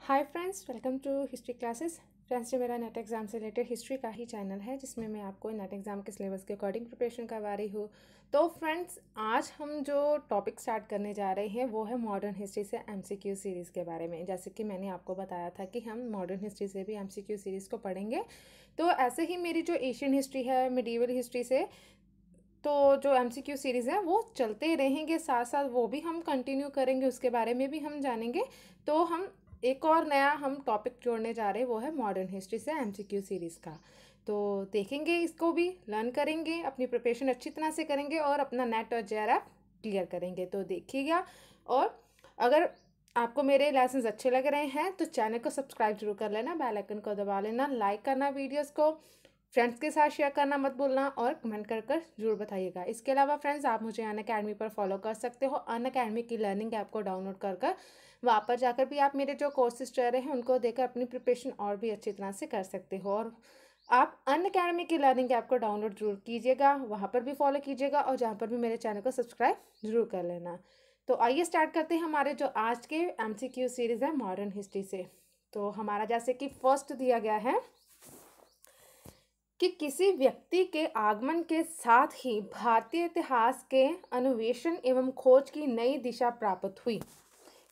Hi friends, welcome to history classes. Friends, ये मेरा NET exam से रिलेटेड हिस्ट्री का ही चैनल है जिसमें मैं आपको नेट एग्ज़ाम के सिलेबस के अकॉर्डिंग प्रिपरेशन करवा रही हूँ। तो फ्रेंड्स, आज हम जो टॉपिक स्टार्ट करने जा रहे हैं वो है मॉडर्न हिस्ट्री से एमसीक्यू सीरीज़ के बारे में। जैसे कि मैंने आपको बताया था कि हम मॉडर्न हिस्ट्री से भी एमसीक्यू सीरीज़ को पढ़ेंगे। तो ऐसे ही मेरी जो एशियन हिस्ट्री है, मिडीवल हिस्ट्री से, तो जो एमसीक्यू सीरीज़ है वो चलते रहेंगे, साथ साथ वो भी हम कंटिन्यू करेंगे, उसके बारे में भी हम जानेंगे। तो हम एक और नया हम टॉपिक जोड़ने जा रहे हैं, वो है मॉडर्न हिस्ट्री से एमसीक्यू सीरीज़ का। तो देखेंगे, इसको भी लर्न करेंगे, अपनी प्रिपरेशन अच्छी तरह से करेंगे और अपना नेट और जेआरएफ क्लियर करेंगे। तो देखिएगा, और अगर आपको मेरे लेसन्स अच्छे लग रहे हैं तो चैनल को सब्सक्राइब जरूर कर लेना, बेल आइकन को दबा लेना, लाइक करना, वीडियोस को फ्रेंड्स के साथ शेयर करना मत भूलना और कमेंट कर जरूर बताइएगा। इसके अलावा फ्रेंड्स, आप मुझे अनअकैडमी पर फॉलो कर सकते हो। अनअकैडमी की लर्निंग ऐप को डाउनलोड कर वहाँ पर जाकर भी आप मेरे जो कोर्सेज चल रहे हैं उनको देखकर अपनी प्रिपरेशन और भी अच्छी तरह से कर सकते हो। और आप अनअकैडमी की लर्निंग ऐप को डाउनलोड जरूर कीजिएगा, वहाँ पर भी फॉलो कीजिएगा और जहाँ पर भी मेरे चैनल को सब्सक्राइब जरूर कर लेना। तो आइए स्टार्ट करते हैं हमारे जो आज के एमसीक्यू सीरीज़ है मॉडर्न हिस्ट्री से। तो हमारा जैसे कि फर्स्ट दिया गया है कि किसी व्यक्ति के आगमन के साथ ही भारतीय इतिहास के अन्वेषण एवं खोज की नई दिशा प्राप्त हुई।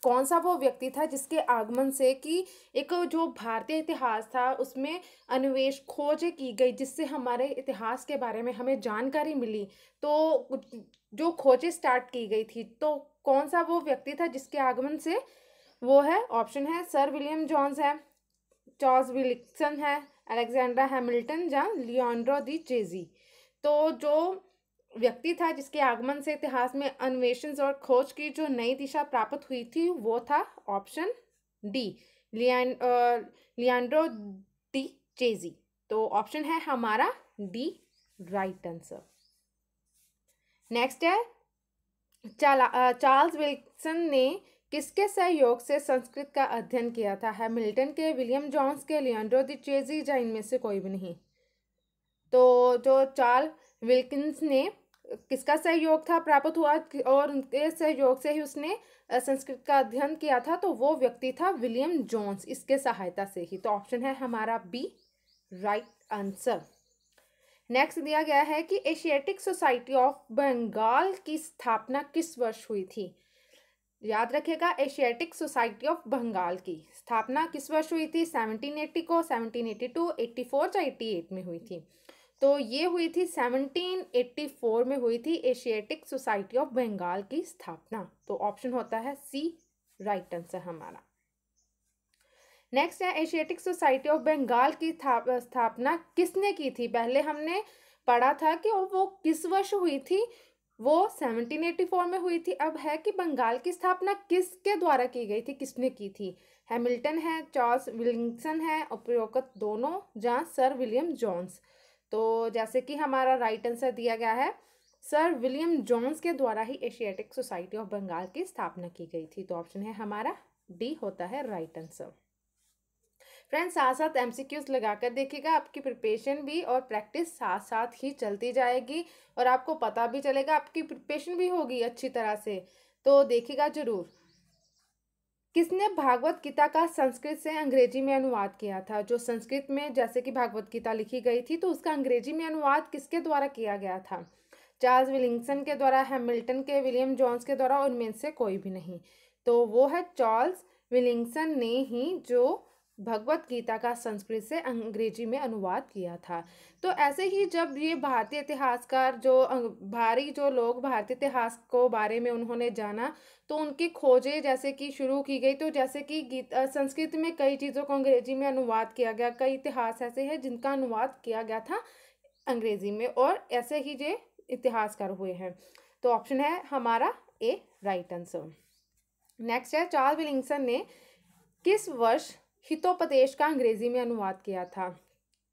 कौन सा वो व्यक्ति था जिसके आगमन से कि एक जो भारतीय इतिहास था उसमें अन्वेष खोज की गई, जिससे हमारे इतिहास के बारे में हमें जानकारी मिली। तो जो खोजें स्टार्ट की गई थी, तो कौन सा वो व्यक्ति था जिसके आगमन से? वो है, ऑप्शन है सर विलियम जॉन्स है, चार्ल्स विल्सन है, अलेक्जेंड्रा हैमिल्टन या लियोनार्डो दी चेजी। तो जो व्यक्ति था जिसके आगमन से इतिहास में अन्वेषण और खोज की जो नई दिशा प्राप्त हुई थी वो था ऑप्शन डी, लियोनार्डो दी चेजी। तो ऑप्शन है हमारा डी, राइट आंसर। नेक्स्ट है, चार्ल्स विल्सन ने किसके सहयोग से संस्कृत का अध्ययन किया था? हैमिल्टन के, विलियम जॉन्स के, लियोनार्डो दी चेजी या इनमें से कोई भी नहीं? तो जो चार्ल्स विल्किंस ने किसका सहयोग था प्राप्त हुआ और उनके सहयोग से ही उसने संस्कृत का अध्ययन किया था, तो वो व्यक्ति था विलियम जॉन्स, इसके सहायता से ही। तो ऑप्शन है हमारा बी, राइट आंसर। नेक्स्ट दिया गया है कि एशियाटिक सोसाइटी ऑफ बंगाल की स्थापना किस वर्ष हुई थी? याद रखिएगा, एशियाटिक सोसाइटी ऑफ बंगाल की स्थापना किस वर्ष हुई थी? 1780 को, 1782, 84 या 88 में हुई थी? तो ये हुई थी 1784 में हुई थी एशियाटिक सोसाइटी ऑफ बंगाल की स्थापना। तो ऑप्शन होता है सी, राइट आंसर हमारा। नेक्स्ट है, एशियाटिक सोसाइटी ऑफ बंगाल की स्थापना किसने की थी? पहले हमने पढ़ा था कि वो किस वर्ष हुई थी, वो 1784 में हुई थी। अब है कि बंगाल की स्थापना किसके द्वारा की गई थी, किसने की थी? हैमिल्टन है, चार्ल्स विल्सन है, उपरोक्त दोनों, या सर विलियम जॉन्स? तो जैसे कि हमारा राइट आंसर दिया गया है, सर विलियम जॉन्स के द्वारा ही एशियाटिक सोसाइटी ऑफ बंगाल की स्थापना की गई थी। तो ऑप्शन है हमारा डी होता है राइट आंसर। फ्रेंड्स, साथ साथ एमसीक्यूज लगाकर देखिएगा, आपकी प्रिपरेशन भी और प्रैक्टिस साथ साथ ही चलती जाएगी और आपको पता भी चलेगा, आपकी प्रिपरेशन भी होगी अच्छी तरह से। तो देखिएगा जरूर। किसने भागवत गीता का संस्कृत से अंग्रेजी में अनुवाद किया था? जो संस्कृत में जैसे कि भागवत गीता लिखी गई थी, तो उसका अंग्रेजी में अनुवाद किसके द्वारा किया गया था? चार्ल्स विलिंगसन के द्वारा, हैमिल्टन के, विलियम जॉन्स के द्वारा, और इनमें से कोई भी नहीं? तो वो है चार्ल्स विलिंगसन ने ही जो भगवत गीता का संस्कृत से अंग्रेजी में अनुवाद किया था। तो ऐसे ही जब ये भारतीय इतिहासकार जो भारी जो लोग भारतीय इतिहास को बारे में उन्होंने जाना, तो उनकी खोजें जैसे कि शुरू की गई। तो जैसे कि संस्कृत में कई चीज़ों को अंग्रेजी में अनुवाद किया गया, कई इतिहास ऐसे हैं जिनका अनुवाद किया गया था अंग्रेजी में, और ऐसे ही ये इतिहासकार हुए हैं। तो ऑप्शन है हमारा ए, राइट आंसर। नेक्स्ट है, चार्ल्स विलिंगसन ने किस वर्ष हितोपदेश का अंग्रेजी में अनुवाद किया था?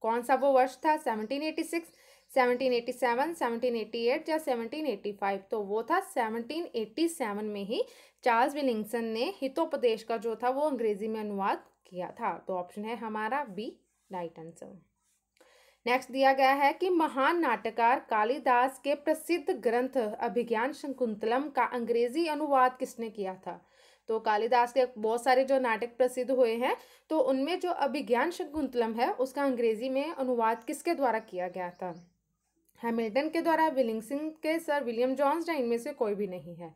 कौन सा वो वर्ष था? 1786, 1787, 1788 या 1785? तो वो था 1787 में ही चार्ल्स विलिंगसन ने हितोपदेश का जो था वो अंग्रेजी में अनुवाद किया था। तो ऑप्शन है हमारा बी, राइट आंसर। नेक्स्ट दिया गया है कि महान नाटककार कालिदास के प्रसिद्ध ग्रंथ अभिज्ञान शकुंतलम का अंग्रेजी अनुवाद किसने किया था? तो कालिदास के बहुत सारे जो नाटक प्रसिद्ध हुए हैं, तो उनमें जो अभिज्ञान शकुंतलम है उसका अंग्रेजी में अनुवाद किसके द्वारा किया गया था? हैमिल्टन के द्वारा, विलिंगसन के, सर विलियम जॉन्स, या इनमें से कोई भी नहीं है।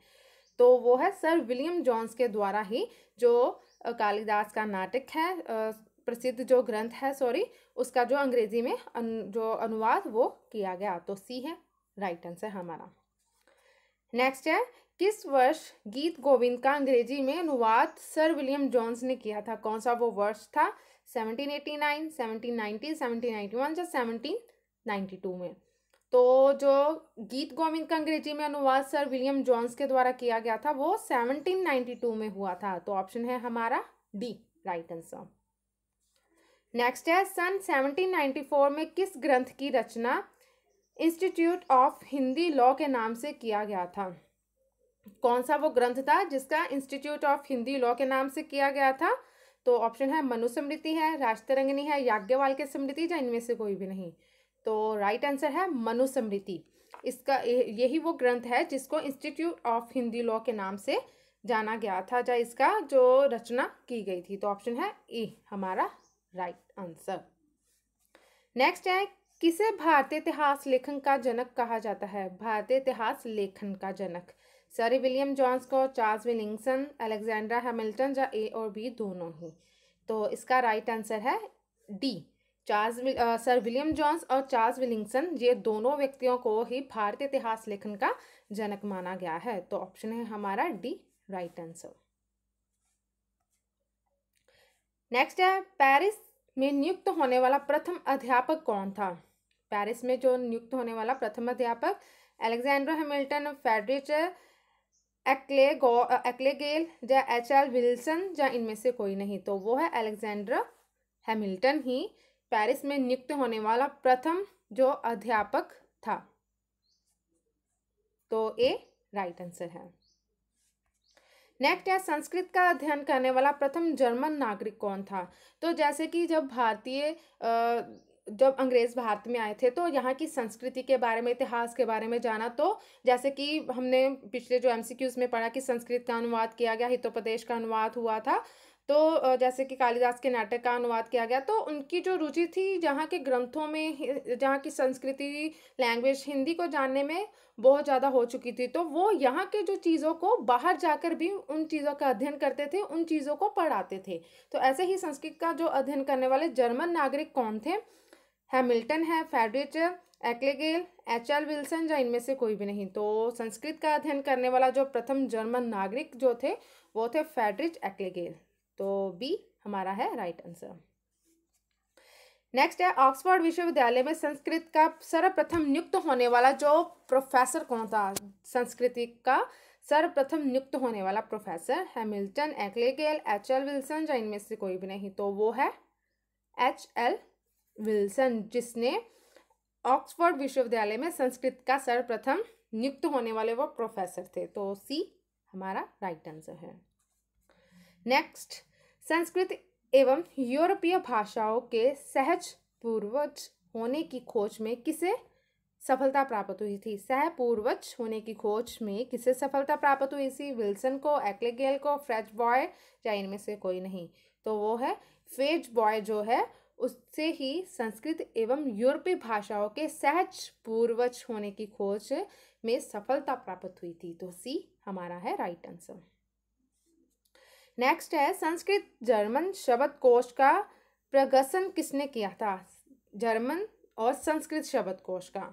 तो वो है सर विलियम जॉन्स के द्वारा ही जो कालिदास का नाटक है, प्रसिद्ध जो ग्रंथ है, सॉरी, उसका जो अंग्रेजी में जो अनुवाद वो किया गया। तो सी है राइट आंसर हमारा। नेक्स्ट है, किस वर्ष गीत गोविंद का अंग्रेजी में अनुवाद सर विलियम जॉन्स ने किया था? कौन सा वो वर्ष था? 1789, 1790, 1791 या 1792 में? तो जो गीत गोविंद का अंग्रेजी में अनुवाद सर विलियम जॉन्स के द्वारा किया गया था वो 1792 में हुआ था। तो ऑप्शन है हमारा डी राइट आंसर। नेक्स्ट है, सन 1794 में किस ग्रंथ की रचना इंस्टीट्यूट ऑफ हिंदी लॉ के नाम से किया गया था? कौन सा वो ग्रंथ था जिसका इंस्टीट्यूट ऑफ हिंदी लॉ के नाम से किया गया था? तो ऑप्शन है मनुस्मृति है, राजतरंगिणी है, याज्ञवल्क्य स्मृति, या इनमें से कोई भी नहीं। तो राइट आंसर है मनुस्मृति। इसका यही वो ग्रंथ है जिसको इंस्टीट्यूट ऑफ हिंदी लॉ के नाम से जाना गया था, या इसका जो रचना की गई थी। तो ऑप्शन है ए हमारा राइट आंसर। नेक्स्ट है, किसे भारतीय इतिहास लेखन का जनक कहा जाता है? भारतीय इतिहास लेखन का जनक सर विलियम जॉन्स को, चार्ल्स विलिंगसन, अलेक्जेंडर हैमिल्टन, या ए और बी दोनों ही? तो इसका राइट आंसर है डी, सर विलियम जॉन्स और चार्ल्स विलिंगसन, ये दोनों व्यक्तियों को ही भारतीय इतिहास लेखन का जनक माना गया है। तो ऑप्शन है हमारा डी राइट आंसर। नेक्स्ट है, पेरिस में नियुक्त होने वाला प्रथम अध्यापक कौन था? पेरिस में जो नियुक्त होने वाला प्रथम अध्यापक अलेक्जेंडर हैमिल्टन, फ्रेडरिच एक्लेगेल, या एच.एल. विल्सन, या इनमें से कोई नहीं? तो वो है अलेक्जेंडर हैमिल्टन ही पेरिस में नियुक्त होने वाला प्रथम जो अध्यापक था। तो ए राइट आंसर है। नेक्स्ट है, संस्कृत का अध्ययन करने वाला प्रथम जर्मन नागरिक कौन था? तो जैसे कि जब अंग्रेज भारत में आए थे तो यहाँ की संस्कृति के बारे में, इतिहास के बारे में जाना। तो जैसे कि हमने पिछले जो एमसीक्यूज में पढ़ा कि संस्कृत का अनुवाद किया गया, हितोपदेश का अनुवाद हुआ था, तो जैसे कि कालिदास के नाटक का अनुवाद किया गया। तो उनकी जो रुचि थी जहाँ के ग्रंथों में, जहाँ की संस्कृति, लैंग्वेज, हिंदी को जानने में बहुत ज़्यादा हो चुकी थी, तो वो यहाँ के जो चीज़ों को बाहर जाकर भी उन चीज़ों का अध्ययन करते थे, उन चीज़ों को पढ़ाते थे। तो ऐसे ही संस्कृत का जो अध्ययन करने वाले जर्मन नागरिक कौन थे? हैमिल्टन है, फ्रेडरिच एक्लेगेल, एच.एल. विल्सन, या इनमें से कोई भी नहीं? तो संस्कृत का अध्ययन करने वाला जो प्रथम जर्मन नागरिक जो थे वो थे फ्रेडरिच एक्लेगेल। तो बी हमारा है राइट आंसर। नेक्स्ट है, ऑक्सफोर्ड विश्वविद्यालय में संस्कृत का सर्वप्रथम नियुक्त होने वाला जो प्रोफेसर कौन था? संस्कृति का सर्वप्रथम नियुक्त होने वाला प्रोफेसर हैमिल्टन, एक्लेगेल, एच.एल. विल्सन, या इनमें से कोई भी नहीं? तो वो है एच.एल. विल्सन, जिसने ऑक्सफोर्ड विश्वविद्यालय में संस्कृत का सर्वप्रथम नियुक्त होने वाले वो प्रोफेसर थे। तो सी हमारा राइट आंसर है। नेक्स्ट, संस्कृत एवं यूरोपीय भाषाओं के सहज पूर्वज होने की खोज में किसे सफलता प्राप्त हुई थी? सहपूर्वज होने की खोज में किसे सफलता प्राप्त हुई थी? विल्सन को, एक्लेगेल को, फ्रेंच बॉय, या इनमें से कोई नहीं? तो वो है फ्रेंच बॉय जो है उससे ही संस्कृत एवं यूरोपीय भाषाओं के सहज पूर्वज होने की खोज में सफलता प्राप्त हुई थी। तो सी हमारा है राइट आंसर। नेक्स्ट है, संस्कृत जर्मन शब्दकोश का प्रकाशन किसने किया था? जर्मन और संस्कृत शब्दकोश का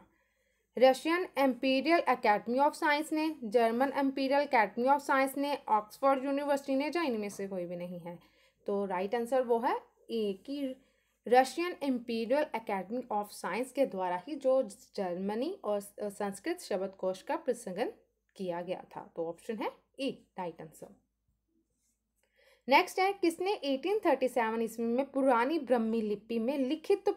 Russian imperial academy of science ने, German imperial academy of science ने, ऑक्सफोर्ड यूनिवर्सिटी ने, या इनमें से कोई भी नहीं है? तो राइट आंसर वो है ए की Russian imperial academy of science के द्वारा ही जो जर्मनी और संस्कृत शब्दकोश का प्रसंगन किया गया था। तो ऑप्शन है ए राइट आंसर। नेक्स्ट है, किसने 1837 ईस्वी में पुरानी ब्राह्मी लिपि में लिखित,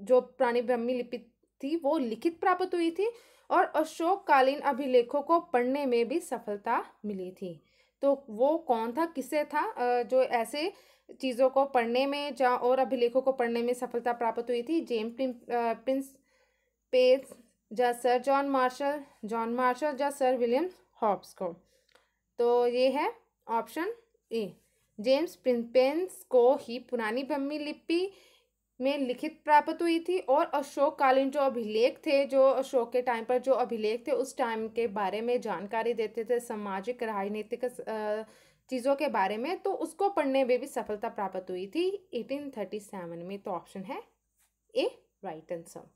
जो पुरानी ब्राह्मी लिपि थी वो लिखित प्राप्त हुई थी और अशोककालीन अभिलेखों को पढ़ने में भी सफलता मिली थी? तो वो कौन था, किसे था जो ऐसे चीज़ों को पढ़ने में और अभिलेखों को पढ़ने में सफलता प्राप्त हुई थी? जेम्स प्रिंस पेज, या सर जॉन मार्शल, या सर विलियम हॉब्स को? तो ये है ऑप्शन ए, जेम्स प्रिंसेप को ही पुरानी ब्राह्मी लिपि में लिखित प्राप्त हुई थी और अशोक कालीन जो अभिलेख थे, जो अशोक के टाइम पर जो अभिलेख थे उस टाइम के बारे में जानकारी देते थे, सामाजिक राजनीतिक चीज़ों के बारे में, तो उसको पढ़ने में भी सफलता प्राप्त हुई थी 1837 में। तो ऑप्शन है ए राइट आंसर।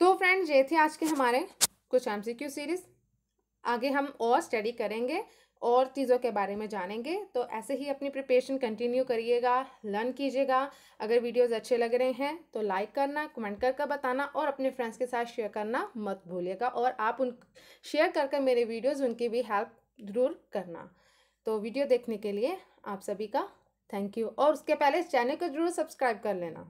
तो फ्रेंड्स ये थे आज के हमारे कुछ एमसीक्यू सीरीज। आगे हम और स्टडी करेंगे और चीज़ों के बारे में जानेंगे। तो ऐसे ही अपनी प्रिपरेशन कंटिन्यू करिएगा, लर्न कीजिएगा। अगर वीडियोस अच्छे लग रहे हैं तो लाइक करना, कमेंट करके बताना और अपने फ्रेंड्स के साथ शेयर करना मत भूलिएगा। और आप उन शेयर करके मेरे वीडियोस उनकी भी हेल्प ज़रूर करना। तो वीडियो देखने के लिए आप सभी का थैंक यू, और उसके पहले इस चैनल को ज़रूर सब्सक्राइब कर लेना।